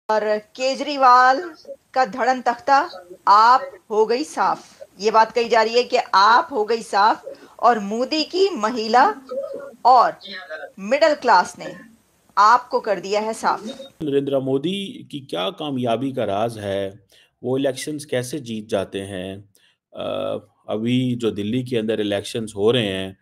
और केजरीवाल का धड़न तख्ता आप हो गई साफ। ये बात कही जा रही है कि आप हो गई साफ और मोदी की महिला और मिडिल क्लास ने आपको कर दिया है साफ। नरेंद्र मोदी की क्या कामयाबी का राज है? वो इलेक्शंस कैसे जीत जाते हैं? अभी जो दिल्ली के अंदर इलेक्शंस हो रहे हैं,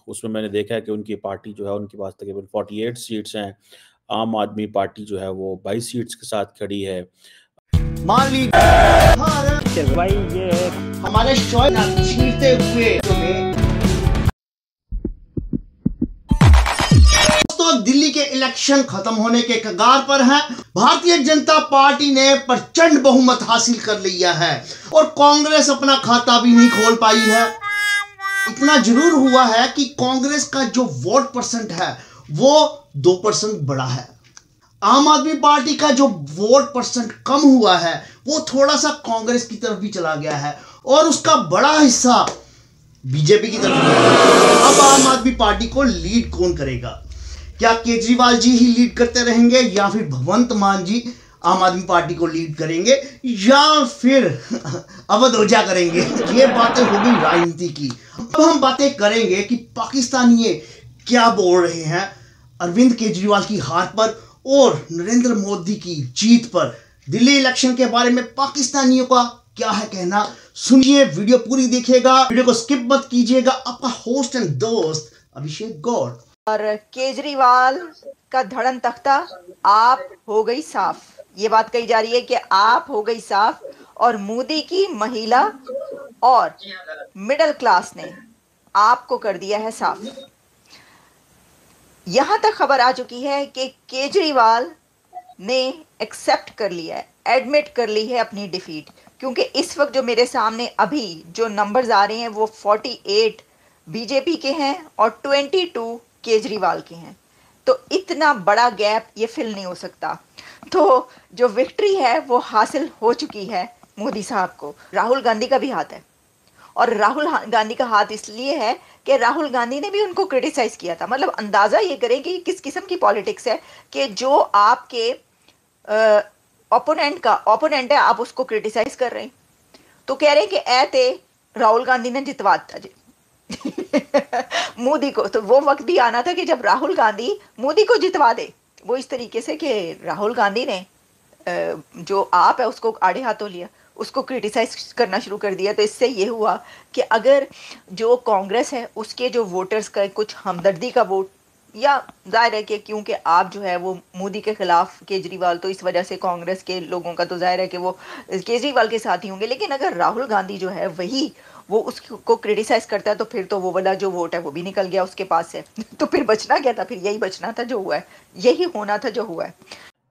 उसमें मैंने देखा है कि उनकी पार्टी जो है उनके पास तकरीबन 48 सीट्स हैं। आम आदमी पार्टी जो है वो 22 सीट्स के साथ खड़ी है। मान लीजिए भाई ये हमारे शौक छीनते हुए तुम्हें दोस्तों, दिल्ली के इलेक्शन खत्म होने के कगार पर हैं। भारतीय जनता पार्टी ने प्रचंड बहुमत हासिल कर लिया है और कांग्रेस अपना खाता भी नहीं खोल पाई है। इतना जरूर हुआ है कि कांग्रेस का जो वोट परसेंट है वो 2% बढ़ा है। आम आदमी पार्टी का जो वोट परसेंट कम हुआ है वो थोड़ा सा कांग्रेस की तरफ भी चला गया है और उसका बड़ा हिस्सा बीजेपी की तरफ गया है। अब आम आदमी पार्टी को लीड कौन करेगा? क्या केजरीवाल जी ही लीड करते रहेंगे या फिर भगवंत मान जी आम आदमी पार्टी को लीड करेंगे या फिर अवध ओझा करेंगे? ये बातें हो गई राजनीति की। अब हम बातें करेंगे कि पाकिस्तानी क्या बोल रहे हैं अरविंद केजरीवाल की हार पर और नरेंद्र मोदी की जीत पर। दिल्ली इलेक्शन के बारे में पाकिस्तानियों का क्या है कहना, सुनिए, वीडियो पूरी देखिएगा, वीडियो को स्किप मत कीजिएगा। आपका होस्ट एंड दोस्त अभिषेक गौड़। और केजरीवाल का धड़न तख्ता आप हो गई साफ। ये बात कही जा रही है कि आप हो गई साफ और मोदी की महिला और मिडिल क्लास ने आपको कर दिया है साफ। यहां तक खबर आ चुकी है कि केजरीवाल ने एक्सेप्ट कर लिया है, एडमिट कर ली है अपनी डिफीट, क्योंकि इस वक्त जो मेरे सामने अभी जो नंबर्स आ रहे हैं वो 48 बीजेपी के हैं और 22 केजरीवाल के हैं। तो इतना बड़ा गैप ये फिल नहीं हो सकता। तो जो विक्ट्री है वो हासिल हो चुकी है मोदी साहब को। राहुल गांधी का भी हाथ है और राहुल गांधी का हाथ इसलिए है कि राहुल गांधी ने भी उनको क्रिटिसाइज किया था। मतलब अंदाजा ये करें कि किस किस्म की पॉलिटिक्स है कि जो आपके ओपोनेंट है आप उसको क्रिटिसाइज कर रहे हैं। तो कह रहे हैं कि ऐते राहुल गांधी ने जितवा था जी मोदी को। तो वो वक्त भी आना था कि जब राहुल गांधी मोदी को जितवा दे। वो इस तरीके से कि राहुल गांधी ने जो आप है उसको आड़े हाथों लिया, उसको क्रिटिसाइज करना शुरू कर दिया। तो इससे ये हुआ कि अगर जो कांग्रेस है उसके जो वोटर्स का कुछ हमदर्दी का वोट, या जाहिर है कि क्योंकि आप जो है वो मोदी के खिलाफ केजरीवाल, तो इस वजह से कांग्रेस के लोगों का तो जाहिर है कि वो केजरीवाल के साथ ही होंगे। लेकिन अगर राहुल गांधी जो है वही वो उसको क्रिटिसाइज करता है तो फिर तो वो वाला जो वोट है वो भी निकल गया उसके पास से। तो फिर बचना क्या था? फिर यही बचना था जो हुआ है, यही होना था जो हुआ है।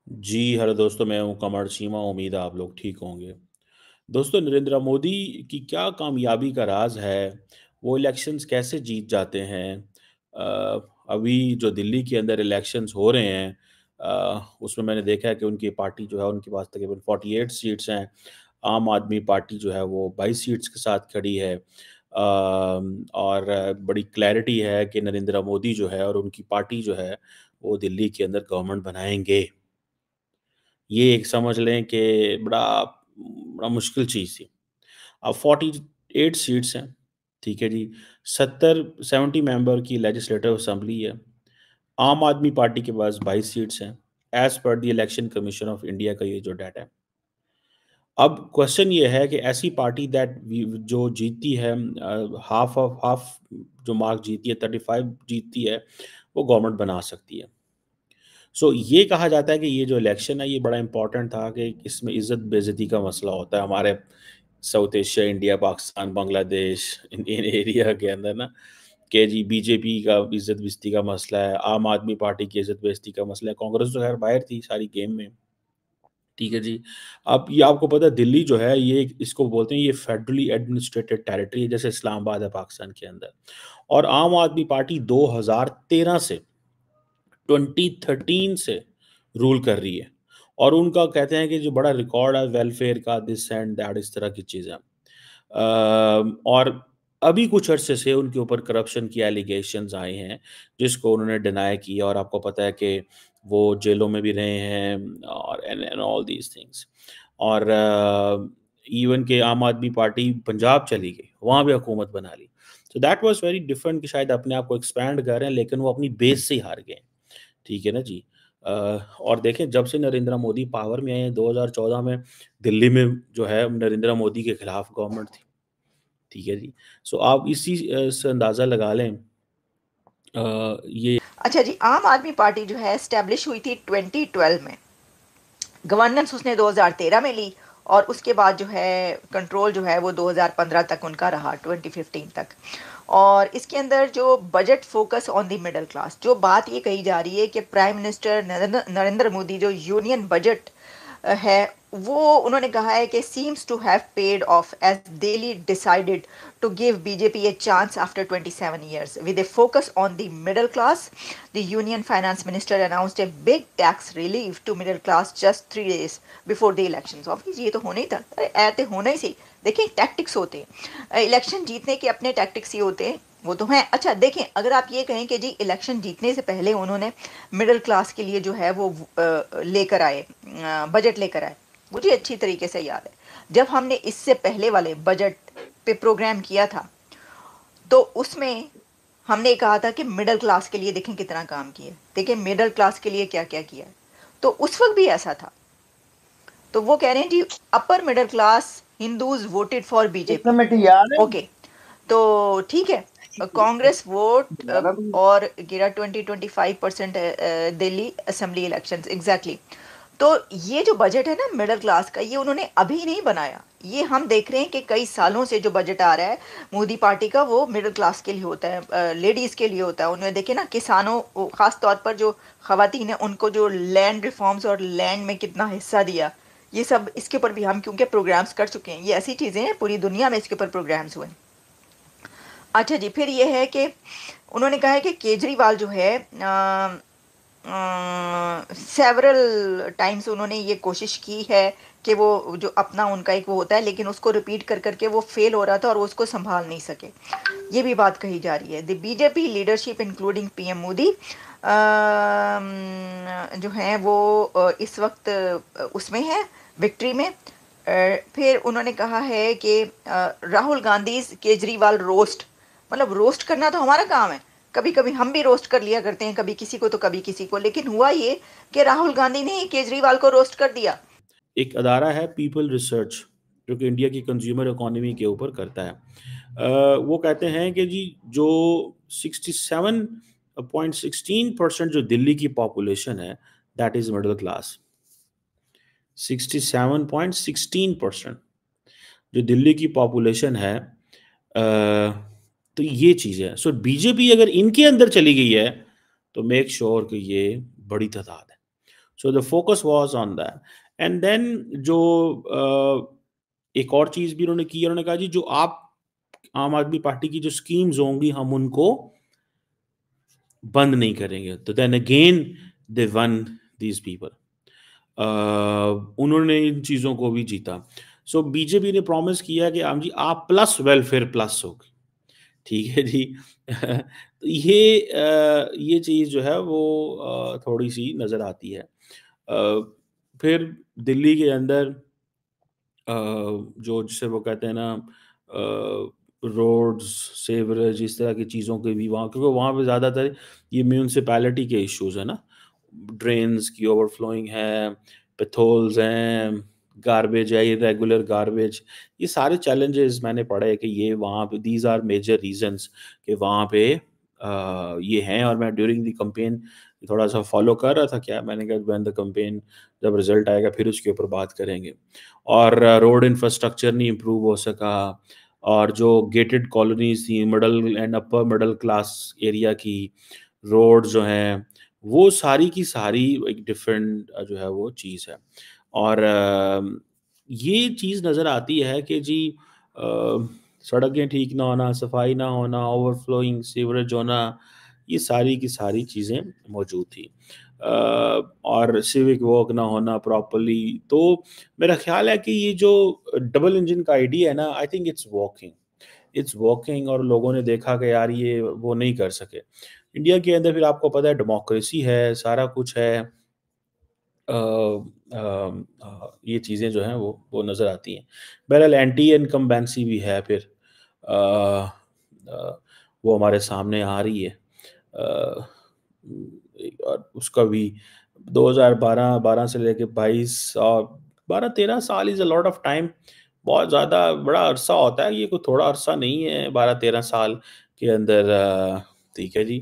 जी हेलो दोस्तों, मैं हूं कमर चीमा। उम्मीद है आप लोग ठीक होंगे। दोस्तों, नरेंद्र मोदी की क्या कामयाबी का राज है? वो इलेक्शंस कैसे जीत जाते हैं? अभी जो दिल्ली के अंदर इलेक्शंस हो रहे हैं, उसमें मैंने देखा है कि उनकी पार्टी जो है उनके पास तकरीबन 48 सीट्स हैं। आम आदमी पार्टी जो है वो 22 सीट्स के साथ खड़ी है। और बड़ी क्लैरिटी है कि नरेंद्र मोदी जो है और उनकी पार्टी जो है वो दिल्ली के अंदर गवर्नमेंट बनाएंगे। ये एक समझ लें कि बड़ा बड़ा मुश्किल चीज़ थी। अब 48 सीट्स हैं, ठीक है जी। 70 मेंबर की लेजिस्लेटिव असेंबली है। आम आदमी पार्टी के पास 22 सीट्स हैं, as per the election commission of India का ये जो डाटा है। अब क्वेश्चन ये है कि ऐसी पार्टी जो जीतती है, हाफ ऑफ हाफ जो मार्क जीती है, 35 जीतती है, वो गवर्नमेंट बना सकती है। सो ये कहा जाता है कि ये जो इलेक्शन है ये बड़ा इंपॉर्टेंट था कि इसमें इज़्ज़त बेइज़्ज़ती का मसला होता है हमारे south Asia, India, Pakistan, Bangladesh, Indian area के अंदर ना, कि जी बीजेपी का इज़्ज़त बेइज़्ज़ती का मसला है, आम आदमी पार्टी की इज़्ज़त बेइज़्ज़ती का मसला है। कांग्रेस तो खैर बाहर थी सारी गेम में, ठीक है जी। अब ये आपको पता है दिल्ली जो है ये इसको बोलते हैं, ये फेडरली एडमिनिस्ट्रेटेड टेरिटरी है, जैसे इस्लामाबाद है पाकिस्तान के अंदर। और आम आदमी पार्टी 2013 से 2013 से रूल कर रही है और उनका कहते हैं कि जो बड़ा रिकॉर्ड है वेलफेयर का, दिस एंड दैट, इस तरह की चीज़ें। और अभी कुछ अरसे से उनके ऊपर करप्शन की एलिगेशंस आए हैं जिसको उन्होंने डिनाई किया। और आपको पता है कि वो जेलों में भी रहे हैं और एंड ऑल दीज थिंग्स। और इवन के आम आदमी पार्टी पंजाब चली गई, वहाँ भी हुकूमत बना ली। तो दैट वाज वेरी डिफरेंट कि शायद अपने आप को एक्सपैंड कर रहे हैं, लेकिन वो अपनी बेस से ही हार गए। ठीक है ना जी। और देखें, जब से नरेंद्र मोदी पावर में आए हैं 2014 में, दिल्ली में जो है नरेंद्र मोदी के खिलाफ गवर्नमेंट थी। ठीक है जी। सो आप इसी से अंदाज़ा लगा लें ये। अच्छा जी, आम आदमी पार्टी जो है एस्टेब्लिश हुई थी 2012 में, गवर्नेंस उसने 2013 में ली, और उसके बाद जो है कंट्रोल जो है वो 2015 तक उनका रहा, 2015 तक। और इसके अंदर जो budget focus on the middle class, जो बात ये कही जा रही है कि प्राइम मिनिस्टर नरेंद्र मोदी जो यूनियन बजट है वो उन्होंने कहा है कि seems to have paid off as Delhi decided to give BJP a chance after 27 years with a focus on the middle class. The union finance minister announced a big tax relief to middle class just 3 days before the elections. Obviously ये तो होना ही था, ऐसे होना ही सही। देखिए tactics होते हैं, इलेक्शन जीतने के अपने टैक्टिक्स ही होते हैं, वो तो हैं। अच्छा देखें, अगर आप ये कहें कि जी इलेक्शन जीतने से पहले उन्होंने मिडिल क्लास के लिए जो है वो लेकर आए, बजट लेकर आए, मुझे अच्छी तरीके से याद है। जब हमने इससे पहले वाले बजट पे प्रोग्राम किया था तो उसमें हमने कहा था कि मिडिल क्लास के लिए देखें कितना काम किया, देखें मिडिल क्लास के लिए क्या क्या किया। तो उस वक्त भी ऐसा था। तो वो कह रहे हैं जी upper middle class Hindus voted for BJP. Okay, तो ठीक है, कांग्रेस वोट और गिरा 20-25% दिल्ली असेंबली इलेक्शंस एग्जैक्टली। तो ये जो बजट है ना मिडिल क्लास का, ये उन्होंने अभी नहीं बनाया, ये हम देख रहे हैं कि कई सालों से जो बजट आ रहा है मोदी पार्टी का वो मिडिल क्लास के लिए होता है, लेडीज़ के लिए होता है। उन्होंने देखे ना किसानों, ख़ास तौर पर जो ख़वातीन हैं उनको जो लैंड रिफॉर्म्स और लैंड में कितना हिस्सा दिया, ये सब इसके ऊपर भी हम क्योंकि प्रोग्राम्स कर चुके हैं। ये ऐसी चीज़ें हैं, पूरी दुनिया में इसके ऊपर प्रोग्राम्स हुए। अच्छा जी, फिर ये है कि उन्होंने कहा है कि केजरीवाल जो है सेवरल टाइम्स उन्होंने ये कोशिश की है कि वो जो अपना उनका एक वो होता है, लेकिन उसको रिपीट कर करके वो फेल हो रहा था और वो उसको संभाल नहीं सके, ये भी बात कही जा रही है। The BJP leadership including PM Modi जो हैं वो इस वक्त उसमें है विक्ट्री में। फिर उन्होंने कहा है कि राहुल गांधी केजरीवाल रोस्ट, मतलब रोस्ट करना तो हमारा काम है, कभी कभी हम भी रोस्ट कर लिया करते हैं, कभी किसी को तो कभी किसी को, लेकिन हुआ ये कि राहुल गांधी ने केजरीवाल को रोस्ट कर दिया। एक अदारा है पीपल रिसर्च जो कि इंडिया की कंज्यूमर इकोनॉमी के ऊपर करता है। वो कहते हैं कि जी जो 67.16% जो दिल्ली की पॉपुलेशन है दैट इज मिडिल क्लास। 67.16% जो दिल्ली की पॉपुलेशन है, तो ये चीज़ है। सो बीजेपी अगर इनके अंदर चली गई है तो मेक श्योर कि ये बड़ी तादाद है। So the focus was on that. And then जो एक और चीज़ भी उन्होंने की, उन्होंने कहा जी जो आप आम आदमी पार्टी की जो स्कीम्स होंगी हम उनको बंद नहीं करेंगे। तो then again they won these people, उन्होंने इन चीज़ों को भी जीता। सो बीजेपी ने प्रॉमिस किया कि आम जी आप प्लस वेलफेयर प्लस होगी। ठीक है जी। तो ये चीज़ जो है वो थोड़ी सी नज़र आती है। फिर दिल्ली के अंदर जो जिसे वो कहते हैं ना रोड्स, सीवरेज, इस तरह की चीज़ों के भी वहाँ, क्योंकि वहाँ पे ज़्यादातर ये म्यूनसिपैलिटी के इश्यूज़ है ना, ड्रेन्स की ओवरफ्लोइंग है, पेथोल्स हैं, गार्बेज है, इर्रेगुलर गार्बेज, ये सारे चैलेंजेस मैंने पढ़े कि ये वहाँ पे दीज आर मेजर रीजंस कि वहाँ पे ये हैं। और मैं ड्यूरिंग द कैंपेन थोड़ा सा फॉलो कर रहा था, क्या मैंने कहा व्हेन द कैंपेन जब रिजल्ट आएगा फिर उसके ऊपर बात करेंगे। और रोड इंफ्रास्ट्रक्चर नहीं इम्प्रूव हो सका, और जो गेटेड कॉलोनीज थी middle and upper middle class area की रोड जो हैं वो सारी की सारी एक डिफरेंट जो है वो चीज़ है। और ये चीज़ नज़र आती है कि जी सड़कें ठीक ना होना, सफाई ना होना, ओवरफ्लोइंग सीवरेज होना, ये सारी की सारी चीज़ें मौजूद थी। और सिविक वर्क ना होना प्रॉपर्ली। तो मेरा ख्याल है कि ये जो डबल इंजन का आइडिया है ना, I think it's working. It's working, और लोगों ने देखा कि यार ये वो नहीं कर सके। इंडिया के अंदर फिर आपको पता है डेमोक्रेसी है, सारा कुछ है, ये चीज़ें जो हैं वो नज़र आती हैं। बहरहाल एंटी इनकम्बेंसी भी है फिर, अ, वो हमारे सामने आ रही है, और उसका भी 2012 से लेके 22 और 12-13 साल is a lot of time. बहुत ज़्यादा बड़ा अरसा होता है, ये कोई थोड़ा अरसा नहीं है 12-13 साल के अंदर। ठीक है जी।